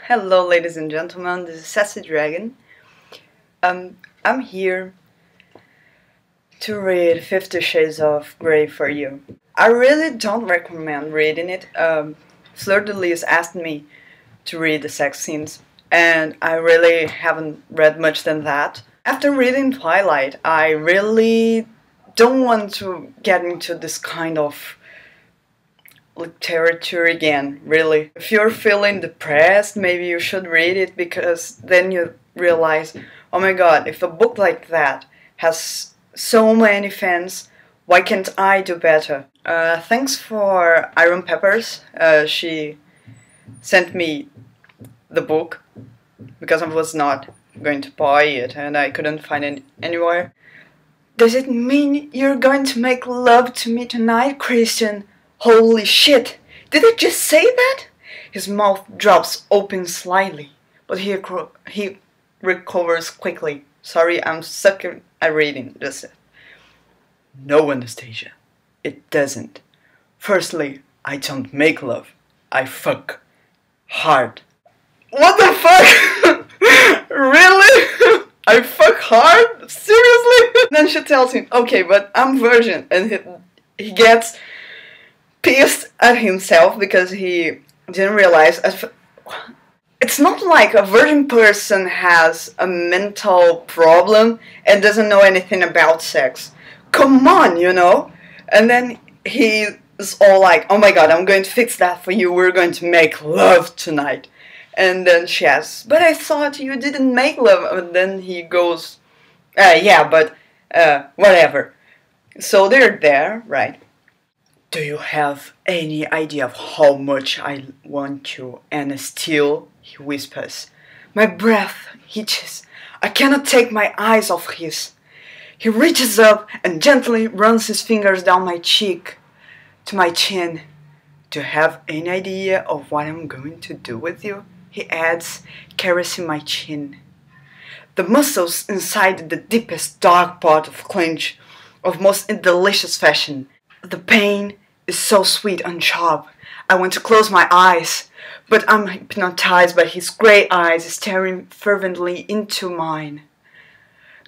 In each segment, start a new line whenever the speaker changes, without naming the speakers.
Hello, ladies and gentlemen, this is Sassy Dragon. I'm here to read 50 Shades of Grey for you. I really don't recommend reading it. Fleur de Lis asked me to read the sex scenes, and I really haven't read much than that. After reading Twilight, I really don't want to get into this kind of literature again, really. If you're feeling depressed, maybe you should read it, because then you realize, oh my god, if a book like that has so many fans, why can't I do better? Thanks for Iron Peppers. She sent me the book because I was not going to buy it and I couldn't find it anywhere. Does it mean you're going to make love to me tonight, Christian? Holy shit! Did I just say that? His mouth drops open slightly, but he recovers quickly. Sorry, I'm stuck at reading. That's it. No, Anastasia. It doesn't. Firstly, I don't make love. I fuck. Hard. What the fuck? Really? I fuck hard? Seriously? Then she tells him, okay, but I'm virgin. And he gets pissed at himself because he didn't realize. It's not like a virgin person has a mental problem and doesn't know anything about sex. Come on, you know? And then he's all like, oh my god, I'm going to fix that for you, we're going to make love tonight. And then she asks, but I thought you didn't make love. And then he goes, yeah, but whatever. So they're there, right? Do you have any idea of how much I want you? And still, he whispers. My breath hitches. I cannot take my eyes off his. He reaches up and gently runs his fingers down my cheek to my chin. Do you have any idea of what I'm going to do with you? He adds, caressing my chin. The muscles inside the deepest dark part of clench of most delicious fashion. The pain is so sweet and sharp. I want to close my eyes, but I'm hypnotized by his grey eyes staring fervently into mine.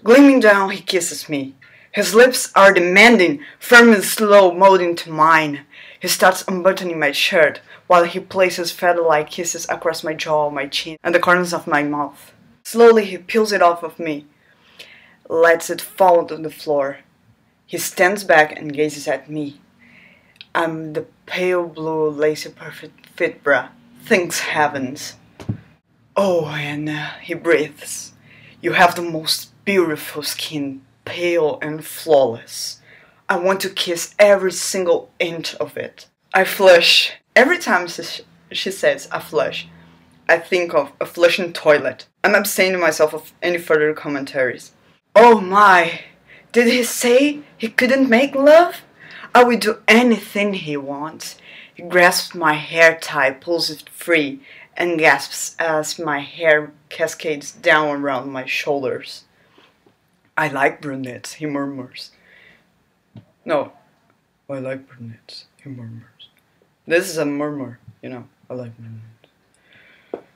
Gleaming down, he kisses me. His lips are demanding, firm and slow, molding to mine. He starts unbuttoning my shirt, while he places feather-like kisses across my jaw, my chin, and the corners of my mouth. Slowly he peels it off of me, lets it fall to the floor. He stands back and gazes at me. I'm the pale blue, lacy, perfect fit bra. Thanks heavens. Oh, and he breathes. You have the most beautiful skin, pale and flawless. I want to kiss every single inch of it. I flush. Every time she says I flush, I think of a flushing toilet. I'm abstaining myself of any further commentaries. Oh my, did he say he couldn't make love? I will do anything he wants. He grasps my hair tie, pulls it free, and gasps as my hair cascades down around my shoulders. I like brunettes, he murmurs. No, I like brunettes, he murmurs. This is a murmur, you know, I like brunettes.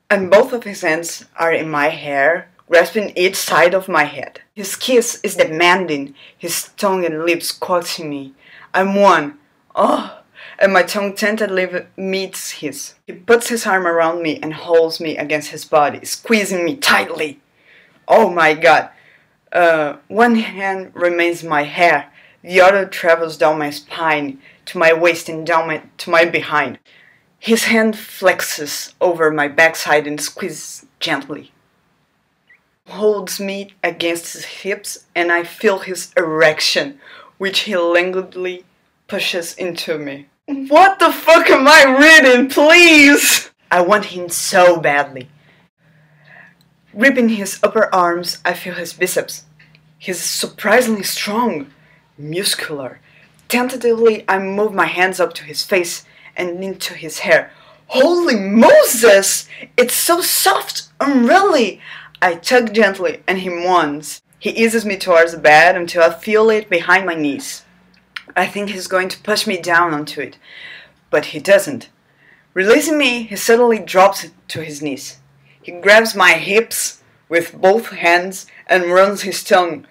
And both of his hands are in my hair, grasping each side of my head. His kiss is demanding, his tongue and lips coaxing me. I'm one. Oh, and my tongue tentatively meets his. He puts his arm around me and holds me against his body, squeezing me tightly. Oh my god. One hand remains in my hair, the other travels down my spine, to my waist and down to my behind. His hand flexes over my backside and squeezes gently. Holds me against his hips and I feel his erection, which he languidly pushes into me. What the fuck am I reading, please? I want him so badly. Gripping his upper arms, I feel his biceps. He's surprisingly strong, muscular. Tentatively, I move my hands up to his face and into his hair. Holy Moses! It's so soft and really. I tug gently and he moans. He eases me towards the bed until I feel it behind my knees. I think he's going to push me down onto it, but he doesn't. Releasing me, he suddenly drops to his knees. He grabs my hips with both hands and runs his tongue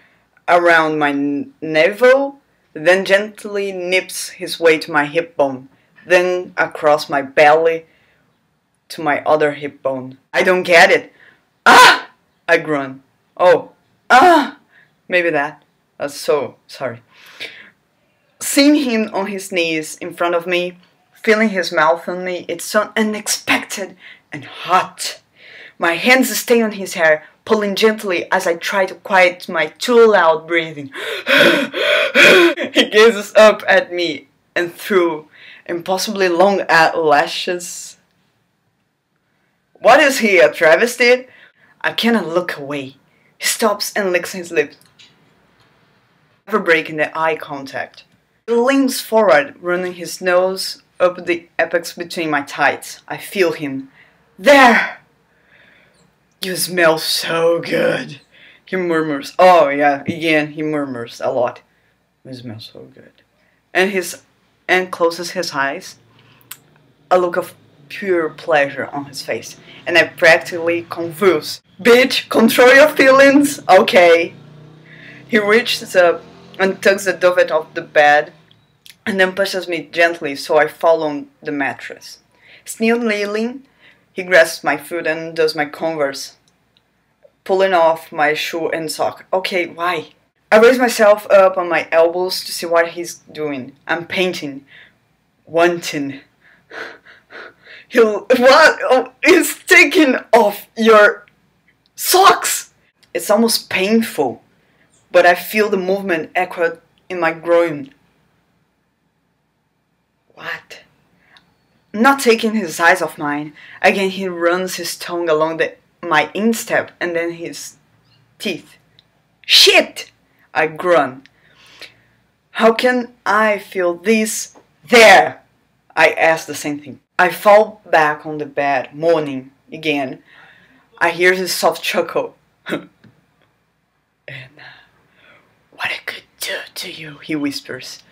around my navel, then gently nips his way to my hip bone, then across my belly to my other hip bone. I don't get it. Ah! I groan. Oh, ah! Maybe that. So sorry. Seeing him on his knees in front of me, feeling his mouth on me, it's so unexpected and hot. My hands stay on his hair, pulling gently as I try to quiet my too loud breathing. He gazes up at me and through impossibly long lashes. What is he, a travesti? I cannot look away. He stops and licks his lips, never breaking the eye contact. He leans forward, running his nose up the apex between my thighs. I feel him. There! You smell so good, he murmurs. Oh yeah, again, he murmurs a lot. You smell so good. And closes his eyes, a look of pure pleasure on his face, and I practically convulse. Bitch, control your feelings, okay. He reaches up and tugs the duvet off the bed, and then pushes me gently so I fall on the mattress. Still kneeling, he grasps my foot and does my Converse, pulling off my shoe and sock. Okay, why? I raise myself up on my elbows to see what he's doing. I'm painting. Wanting. What? Oh, he's taking off your socks! It's almost painful, but I feel the movement echo in my groin. What? Not taking his eyes off mine. Again, he runs his tongue along my instep and then his teeth. Shit! I groan. How can I feel this? There! I ask the same thing. I fall back on the bed, moaning again. I hear his soft chuckle. And what I could do to you, he whispers.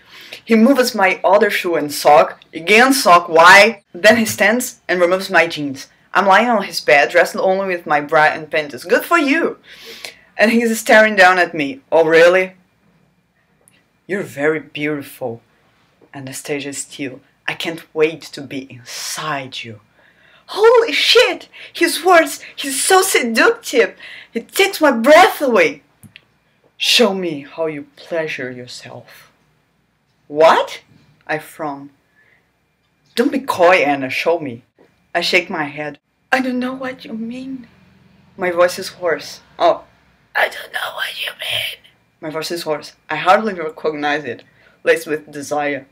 He moves my other shoe and sock. Again sock, why? Then he stands and removes my jeans. I'm lying on his bed, dressed only with my bra and panties. Good for you! And he's staring down at me. Oh, really? You're very beautiful, Anastasia Steele. I can't wait to be inside you. Holy shit! His words, he's so seductive. He takes my breath away. Show me how you pleasure yourself. What? I frown. Don't be coy, Anna. Show me. I shake my head. I don't know what you mean. My voice is hoarse. Oh, I don't know what you mean. My voice is hoarse. I hardly recognize it, laced with desire.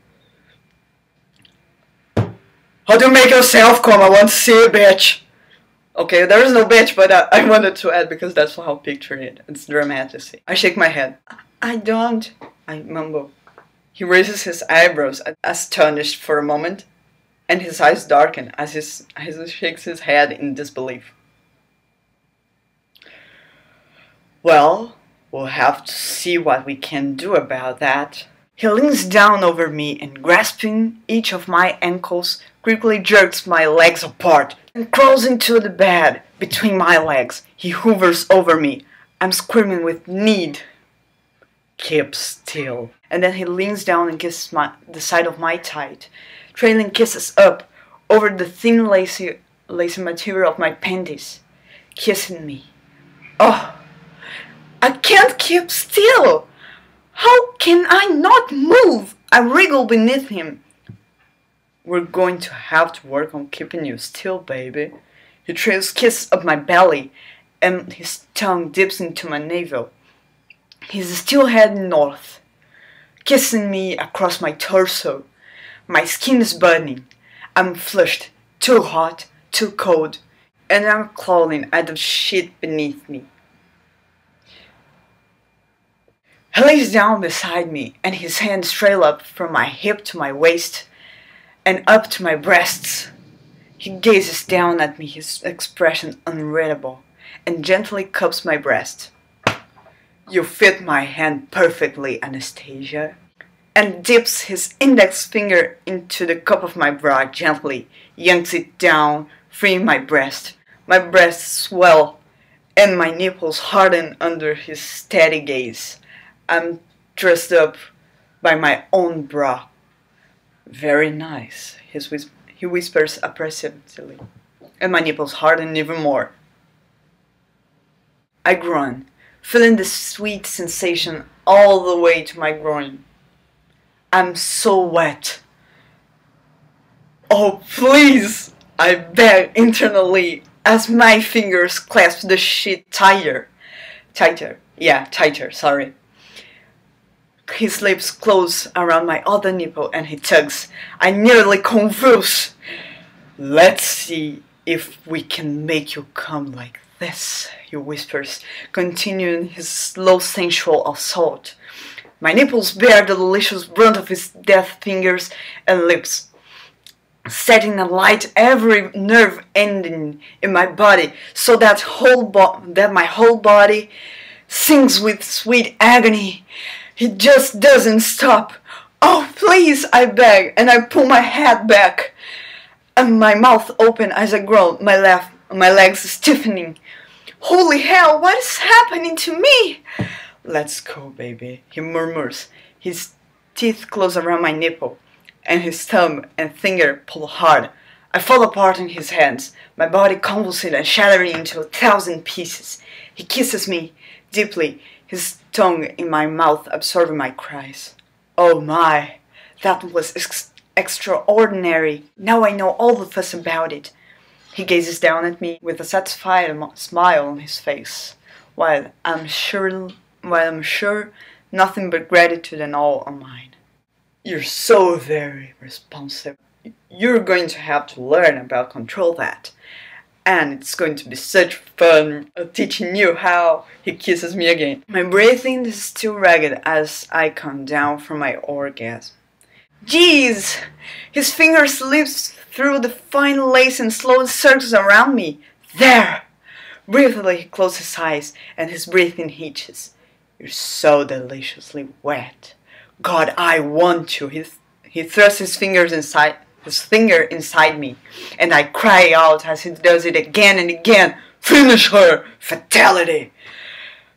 How do you make yourself come? I want to see it, bitch. Okay, there is no bitch, but I wanted to add because that's how I picture it. It's dramatic. I shake my head. I don't. I mumble. He raises his eyebrows, astonished for a moment, and his eyes darken as he shakes his head in disbelief. Well, we'll have to see what we can do about that. He leans down over me and, grasping each of my ankles, quickly jerks my legs apart and crawls into the bed between my legs. He hovers over me. I'm screaming with need. Keep still. And then he leans down and kisses the side of my tight, trailing kisses up over the thin lacy material of my panties, kissing me. Oh, I can't keep still. How can I not move? I wriggle beneath him. We're going to have to work on keeping you still, baby. He trails kisses up my belly, and his tongue dips into my navel. He's still heading north, kissing me across my torso. My skin is burning. I'm flushed, too hot, too cold, and I'm clawing at the shit beneath me. He lays down beside me, and his hands trail up from my hip to my waist and up to my breasts. He gazes down at me, his expression unreadable, and gently cups my breast. You fit my hand perfectly, Anastasia. and dips his index finger into the cup of my bra gently, yanks it down, freeing my breast. My breasts swell, and my nipples harden under his steady gaze. I'm dressed up by my own bra. Very nice, he whispers appreciatively, and my nipples harden even more. I groan, feeling the sweet sensation all the way to my groin. I'm so wet. Oh, please, I beg internally as my fingers clasp the sheet tighter. Tighter, sorry. His lips close around my other nipple and he tugs. I nearly convulse. Let's see if we can make you come like this, he whispers, continuing his slow sensual assault. My nipples bear the delicious brunt of his deft fingers and lips, setting alight every nerve ending in my body so that my whole body sings with sweet agony. He just doesn't stop. Oh, please, I beg, and I pull my head back, and my mouth open as I groan, my legs stiffening. Holy hell, what is happening to me? Let's go, baby, he murmurs. His teeth close around my nipple, and his thumb and finger pull hard. I fall apart in his hands, my body convulsing and shattering into 1,000 pieces. He kisses me deeply, his tongue in my mouth absorbing my cries. Oh my, that was extraordinary. Now I know all the fuss about it. He gazes down at me with a satisfied smile on his face, while I'm sure nothing but gratitude and awe on mine. You're so very responsive. You're going to have to learn about control that. And it's going to be such fun teaching you how. He kisses me again. My breathing is still ragged as I come down from my orgasm. Jeez! His finger slips through the fine lace and slowly circles around me. There! Briefly he closes his eyes and his breathing hitches. You're so deliciously wet. God, I want you. He thrusts his finger inside me, and I cry out as he does it again and again. Finish her! Fatality!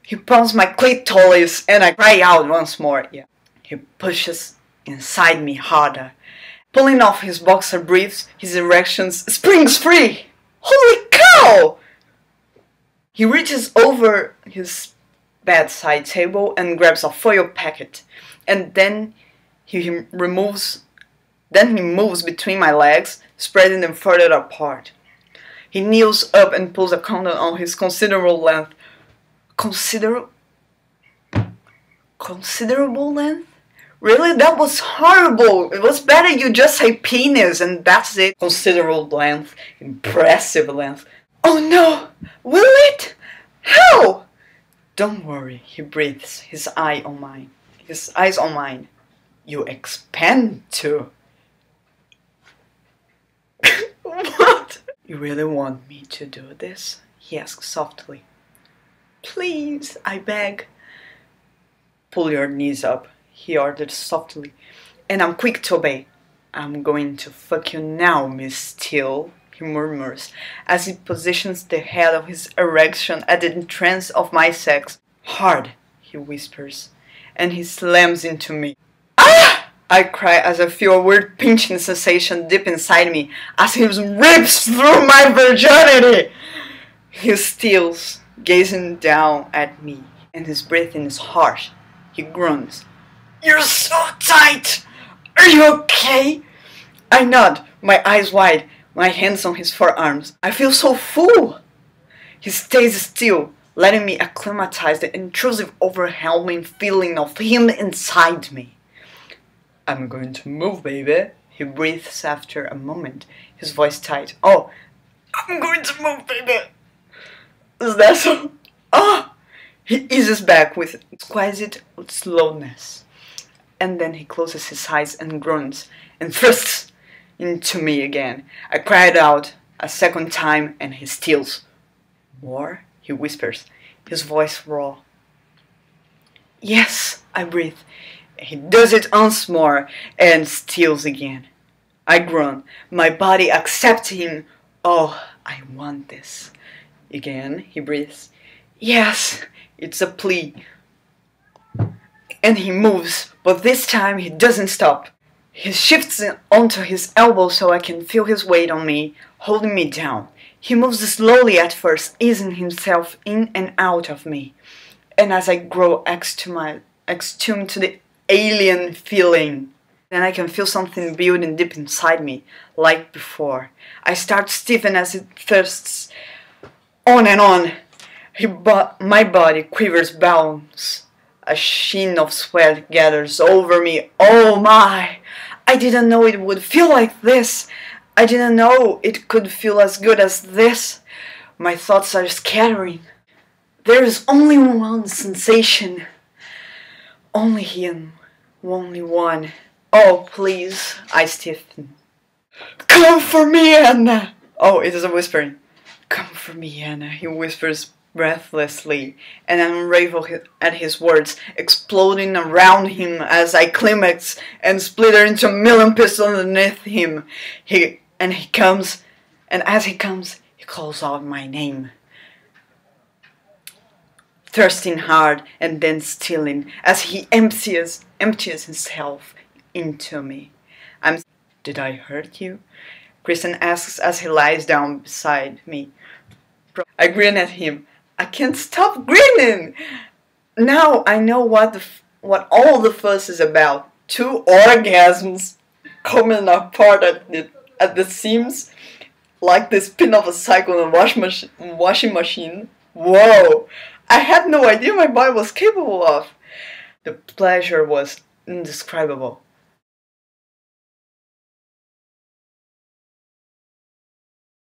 He pumps my clitoris, and I cry out once more. Yeah. He pushes inside me harder. Pulling off his boxer briefs, his erections springs free. Holy cow! He reaches over his bedside table and grabs a foil packet, and then he moves between my legs, spreading them further apart. He kneels up and pulls a condom on his considerable length. Considerable length? Really? That was horrible. It was better you just say penis and that's it. Considerable length. Impressive length. Oh no! Will it? How? Don't worry, he breathes, his eyes on mine. You expand to. What? You really want me to do this? He asks softly. Please, I beg. Pull your knees up, he ordered softly, and I'm quick to obey. I'm going to fuck you now, Miss Steele, he murmurs, as he positions the head of his erection at the entrance of my sex. Hard, he whispers, and he slams into me. Ah! I cry as I feel a weird pinching sensation deep inside me as he rips through my virginity. He steals, gazing down at me, and his breathing is harsh. He groans. You're so tight! Are you okay? I nod, my eyes wide, my hands on his forearms. I feel so full. He stays still, letting me acclimatize the intrusive, overwhelming feeling of him inside me. I'm going to move, baby, he breathes after a moment, his voice tight. Oh, I'm going to move, baby. Is that so? Oh! He eases back with exquisite slowness. And then he closes his eyes and groans and thrusts into me again. I cried out a second time and he steals. More? He whispers, his voice raw. Yes, I breathe, He does it once more and steals again. I groan. My body accepts him. Oh, I want this. Again, he breathes. Yes, it's a plea. And he moves, but this time he doesn't stop. He shifts onto his elbow so I can feel his weight on me, holding me down. He moves slowly at first, easing himself in and out of me. And as I grow accustomed to the alien feeling, then I can feel something building deep inside me, like before. I start stiffen as it thirsts on and on. My body quivers, bounds. A sheen of sweat gathers over me. Oh my! I didn't know it would feel like this. I didn't know it could feel as good as this. My thoughts are scattering. There is only one sensation. Only him. Only one. Oh, please. I stiffen. Come for me, Anna! Oh, it is a whispering. Come for me, Anna, he whispers breathlessly, and I unravel at his words, exploding around him as I climax and splitter into a million pieces underneath him. As he comes, he calls out my name. Thirsting hard and then stealing as he empties himself into me. Did I hurt you? Kristen asks as he lies down beside me. I grin at him. I can't stop grinning! Now I know what all the fuss is about. 2 orgasms coming apart at the seams like the spin of a cycle in a washing machine. Whoa! I had no idea my body was capable of. The pleasure was indescribable.